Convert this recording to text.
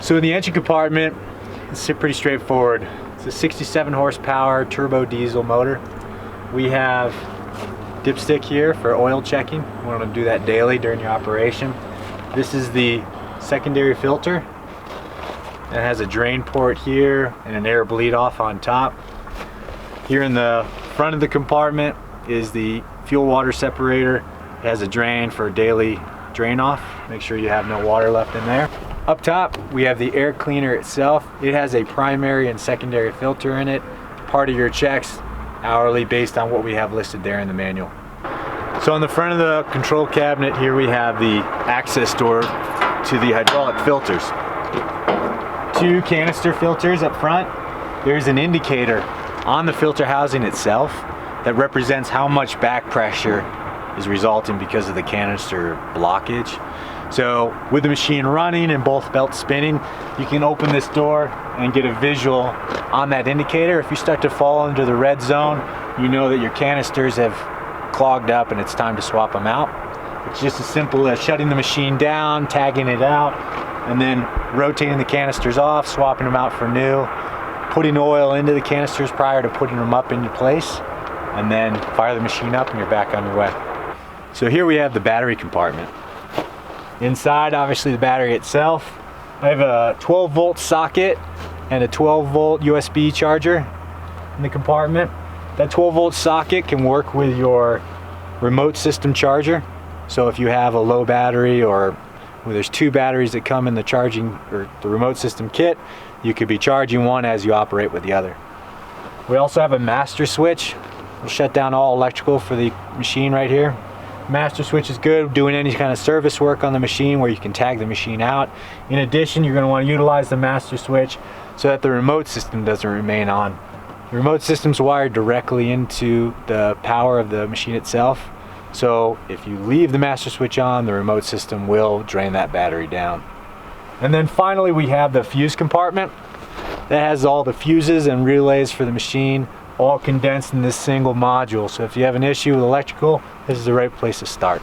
So in the engine compartment, it's pretty straightforward. It's a 67 horsepower turbo diesel motor. We have dipstick here for oil checking. We want to do that daily during your operation. This is the secondary filter. It has a drain port here and an air bleed off on top. Here in the front of the compartment is the fuel water separator. It has a drain for daily drain off. Make sure you have no water left in there. Up top, we have the air cleaner itself. It has a primary and secondary filter in it. Part of your checks hourly based on what we have listed there in the manual. So on the front of the control cabinet here we have the access door to the hydraulic filters. 2 canister filters up front. There's an indicator on the filter housing itself that represents how much back pressure is resulting because of the canister blockage. So with the machine running and both belts spinning, you can open this door and get a visual on that indicator. If you start to fall into the red zone, you know that your canisters have clogged up and it's time to swap them out. It's just as simple as shutting the machine down, tagging it out, and then rotating the canisters off, swapping them out for new, putting oil into the canisters prior to putting them up into place, and then fire the machine up and you're back on your way. So here we have the battery compartment. Inside, obviously the battery itself. I have a 12 volt socket and a 12 volt USB charger in the compartment. That 12 volt socket can work with your remote system charger. So if you have a low battery or there's 2 batteries that come in the charging or the remote system kit, you could be charging one as you operate with the other. We also have a master switch. We'll shut down all electrical for the machine right here. Master switch is good doing any kind of service work on the machine where you can tag the machine out. In addition, you're going to want to utilize the master switch so that the remote system doesn't remain on. The remote system's wired directly into the power of the machine itself. So if you leave the master switch on, the remote system will drain that battery down. And then finally we have the fuse compartment. That has all the fuses and relays for the machine, all condensed in this single module. So if you have an issue with electrical, this is the right place to start.